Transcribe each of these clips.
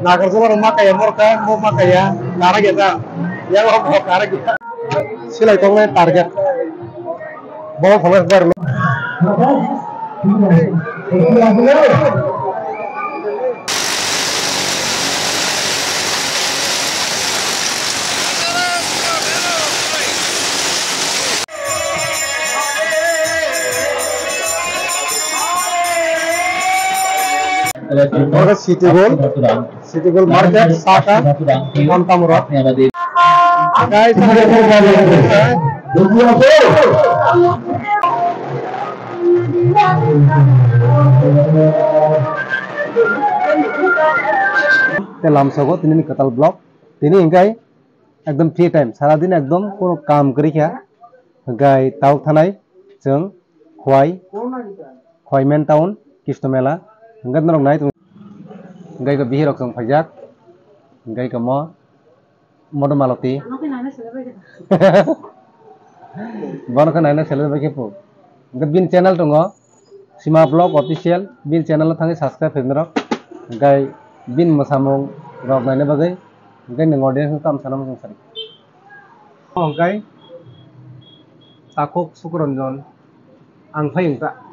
Nagarjuna rumah kayak morka, mau makaya, karena kita, ya mau karena kita. Sila itu target. Bawa sampai baru. City Gold Market, Saka, Montamura. Guys, Telam sogo, ini katal blog. Ini enggak, ekdom free time. Salah din ekdom kono kam keri kya. Enggak tahu thanai, jeng, Khwai main town, Kistomela. Enggak norong naik, enggak ke bihir oksong pajak, enggak ke modo maloti. Bono kan nana selalu bagi pun. Enggak bin channel tunggu, Sima Blog official, bin channel thangi subscribe hendak, enggak bin masamong rok nana bagai, enggak nengoden tam sanam sari. Enggak takuk sukuronjon, angkai enggak.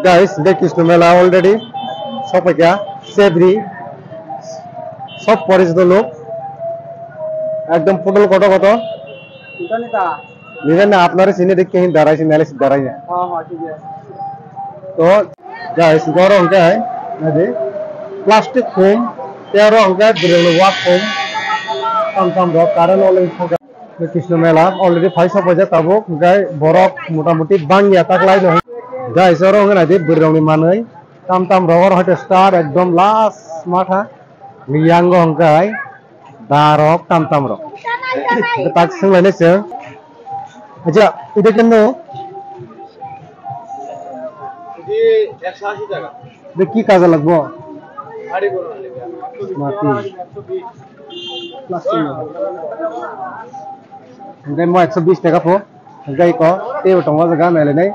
Guys, देख किस मेला already सब क्या सेबरी सब परिचित लोग एकदम पुटल कटो कटो निधन आपनारे सीने देख के ही डराई सी नाले डराई है तो guys गौरव क्या है नदी प्लास्टिक फोम तेरो अंका बिरलो वाक फोम कम रो कारण ऑलरेडी कृष्ण मेला ऑलरेडी 500 बजे तबो गाय बरफ मोटा-मोटी बांग या तक लाई नहीं Guys, orang kan ada berdaung di mana? Tam rower hot star, ekdom last mata, liang gong guy, darok tam rock. Kita sing lainnya sih. Aja, itu kan no. Jadi, eksasi jaga. Dekki kaza lagbo. Hari bola mati. Plastik. Enggak mau 120 টাকা po. Enggak ko, teu tongwa jaga nai lenai.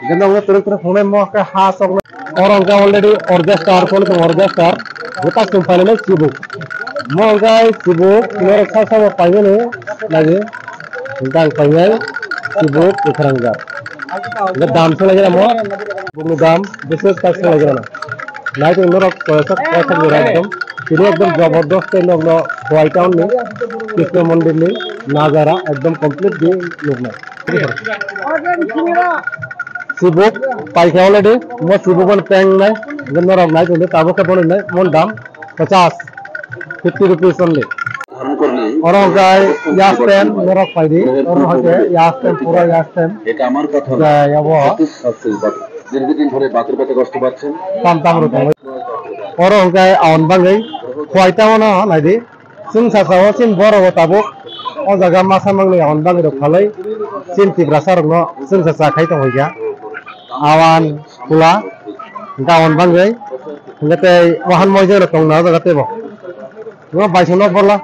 Ganda terus phone mo ka has orang ka already orchestra phone to orchestra buta sumpale ne sibu mo guys sibu mere khasa mo paine ne lage dang paine sibu ikhranga ge dam se lage mo buglu dam বিশেষ কাজ লাগে না নাই তো নরক কয়সক কয়সক একদম তিনি একদম জবরদস্ত লোক হোয়াইট টাউন নে কৃষ্ণ মন্দির নে নাজারা একদম কমপ্লিট দি লোক না Sibuk, pakai already, mau sibuk kan peng nai, jenar orang naik tu, tabu ke boleh nai, mon dam, 50 rupees only. Orang kaya yasten, merok paidi, orang kaya yasten, pura yasten. Kaya wah. Tam rupiah. Orang kaya awan bangai, kuaita mana, nadi, sing sasawa, sing boro tabu, orang jaga masa mangai awan bangai dok kalai, sing tibrasar no, sing sasa kai tu hoja. Awan pula, awan bangai, ngate wahan mojo na tong na ngate bo. Ngah baisong na bola.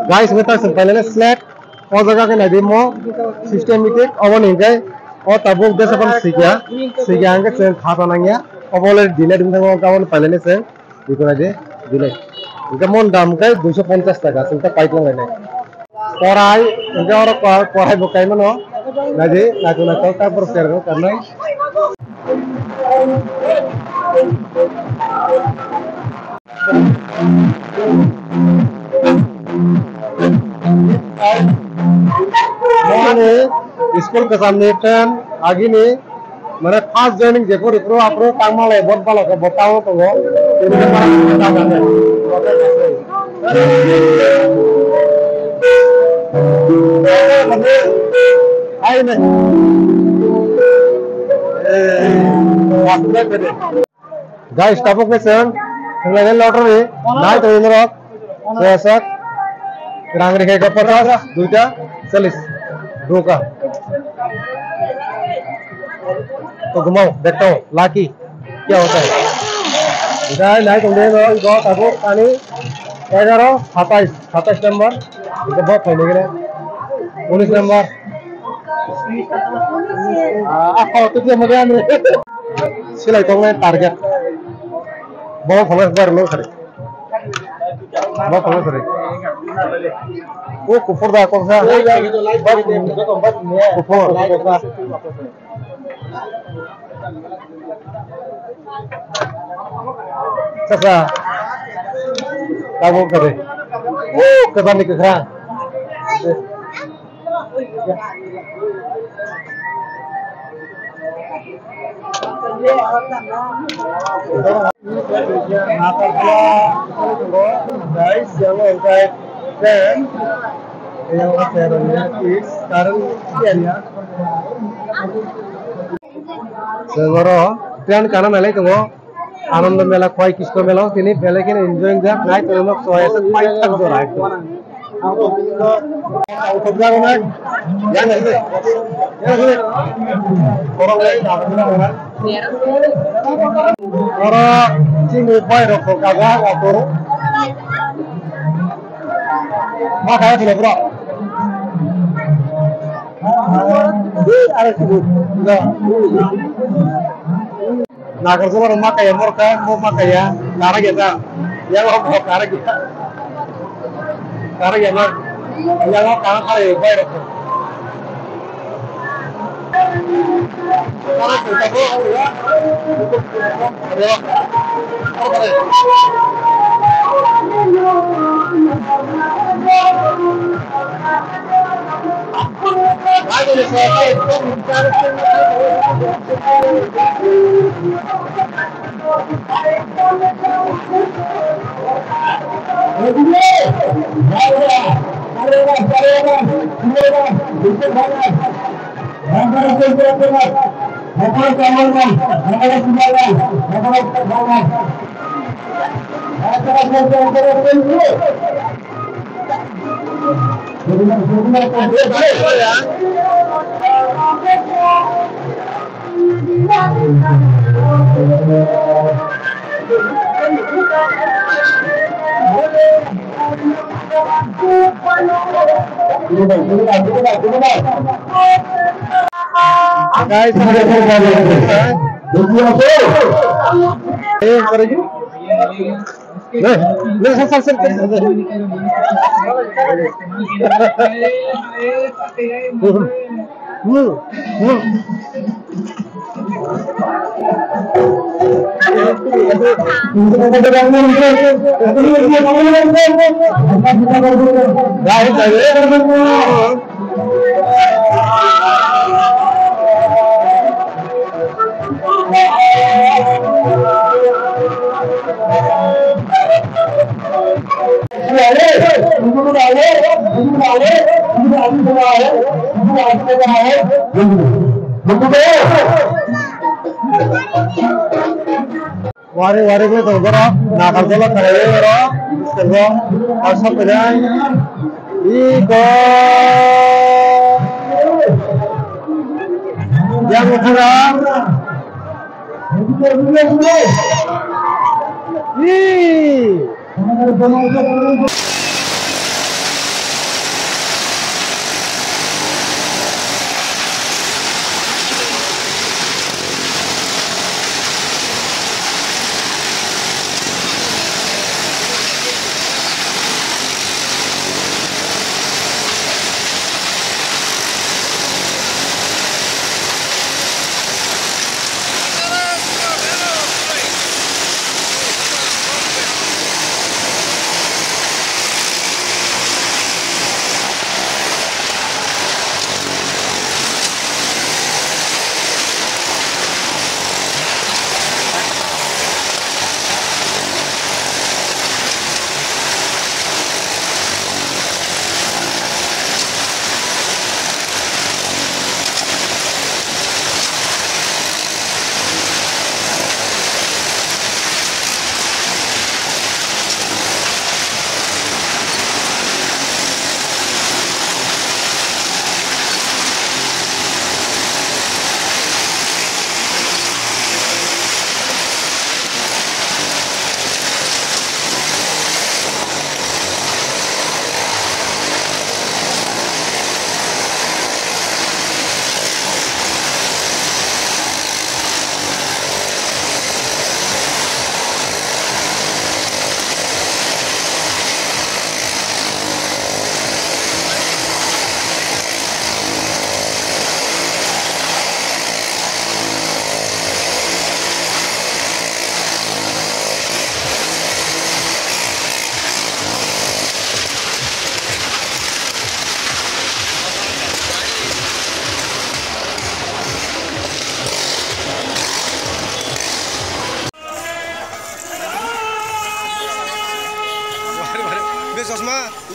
Guys, ngata sampai lele flat, और जगह के नदी मो systematic oven इंगे और Tabuk दे अपन सिक्या अंगे से खाता नंगे और बोले दिले दिन तक अवन पहले ने से इतना जे दिले इनका मोन दाम का 250 টাকা सिंता पाइप लगे पढ़ाई इनका और पढ़ाई बुकाई में नो नदी नाचो नाचो का पर शेयर करना मैंने स्कूल के सामने ट्रेन आगे में मैंने फास्ट जॉइनिंग जेको रिप्रो आपरो कांगमाल है बहुत बाला का बताओ तो वो इनके पास बता जाते हैं आई नहीं गाइस टॉपिक में सर लेवल लॉटरी नाइट तो इंद्र सर रांगरी के 50 दूटा 40 दो का तो घुमाओ देखता हूँ लाकी क्या होता है गाय लाइट होने दो गो तबो पानी 11 27 नंबर इनके बहुत फैले गए 19 नंबर तो क्या मजा आने सिलाई तो मैं target Bawa phone bar lo kare. Bawa phone kare. Oh kupur dah kau sah. Kupur. Sasa. Kamu kare. Kesan ni kerana. Guys, yang engkau dan yang orangnya is sekarang dia. Segera, tiada karena melek tu, आनंद मेला कोई किसको मेला तिनी पहले के enjoying that night तो लोग सोए से fight तक जो राइट तो आउट ऑफ जाओ ना या नहीं और चिंग ऊपर रखो कागा और मा खाया तुले ब्रो अरे सुबह Nagarjuna rumah kayak mereka mau kayak karena kita ya mau karena kita yang mau karena kali bayar itu karena kita mau ya guys, Wari gue tuh bro, nah kalau lo kayak bro, sekarang asap aja, iko, yang kurang,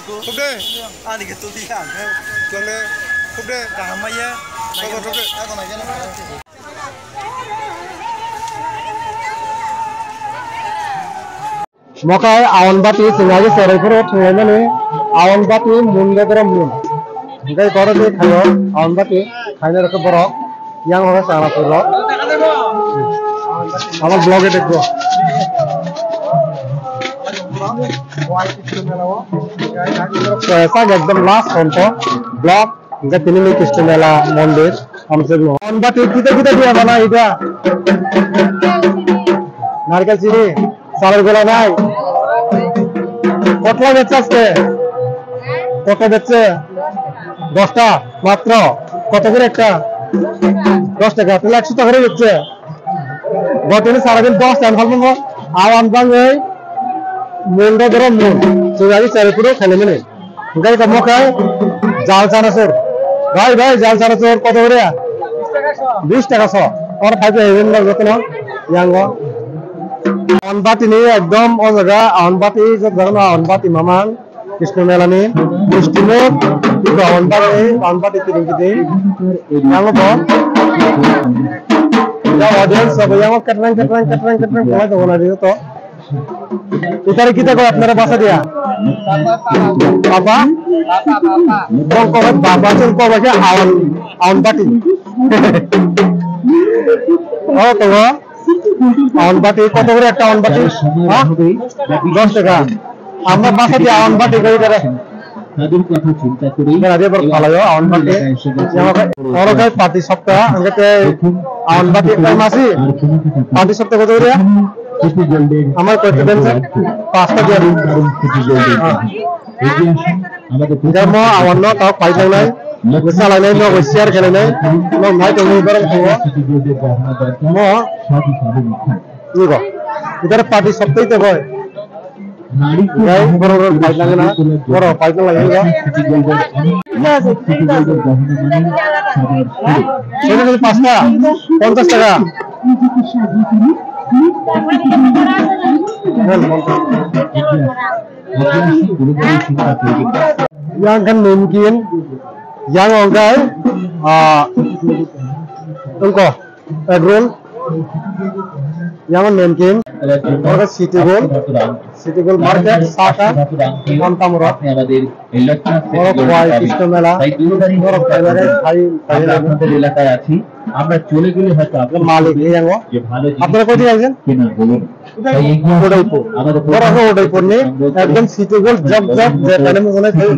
Thúc đê. Anh thì cái tôi đi hàng thôi. Chuông đê. Thúc đê. Cả mấy á. Này con thúc đê. Con này cho nó. Mokai awan bati singaji serai puro thulai nani awan bati munde dera mun. Gai koro de khayo awan bati khaina rokho borok yang hoga sara puro. Amar blog e dekho. ऐसा एकदम last होता block इनका तीन में कृष्ण मेला मंदिर हमसे अनबा किधर किधर दिया बना इधर नारकेल चिनी सालर गोला নাই কত বেচছে কত বেচছে 10টা মাত্র কত করে একটা 10 টাকা তাহলে 100 টাকা করে বেচছে গতদিন সারা দিন 10 টাকা ফলবো আর আনবাঙ্গে মুন্ডা ধরে মুন সুগারি চারিপুরো খেলে মেলে গাই কমো খায় জাল চানাচুর ভাই ভাই জাল চানাচুর কত করে 20 টাকা 100 আর খাইতে হেভেন না যত না ইয়াঙ্গ অনবাতি নি একদম ও জায়গা অনবাতি যে জানা অনবাতি মামান কৃষ্ণ মেলানি কৃষ্ণমো কিন্তু অনবাতি তিরিঙ্গিতে ইয়াঙ্গ বল ya audience সব ইয়াঙ্গ কাটরাং কয় তো না দিও তো इधर किधर को अपना बासा दिया पापा को बाबा चल को बजे आवन आवन बाटी ओ तो आवन बाटी কত করে একটা আवन বাটি হ্যাঁ 10 টাকা আমরা বাসা দিয়ে আवन বাটি কই করে তাদের কথা চিন্তা করি আরে বড় ভালো আवन বাটি और কই পাটি সপ্তাহ আঙ্গতে আवन বাটি কই মাসি পাটি সপ্তাহ কত করে আমার কত দেন স্যার 5টা দিয়ে আমাদের ধর্ম আওয়ান্ন তাও পাইলাই নাই মিসালাই নাই নো শেয়ার খেলে নাই নো নাই তো মই বরং তো মো নিগো ইদার পার্টি সপ্তাহে তো হয় নারী গাই বড় বড় পাই লাগে না বড় পাই তো লাগে না সেটা 5টা 50 টাকা yang kan mungkin yang orang engkau agrol yang mungkin orang city gold market saka Mantamura orang kuai Krishna Mela orang kuai আপনাদের এলাকায় আছি আমরা চলে গেলে হয়তো আপনার মালিক এই জানো আপনারা কই দিয়ে আছেন কিনা বলুন ওটাইপুর আমাদের বড় ওটাইপুর নেই একদম সিটি গোল্ড জব যেখানে মনে হয়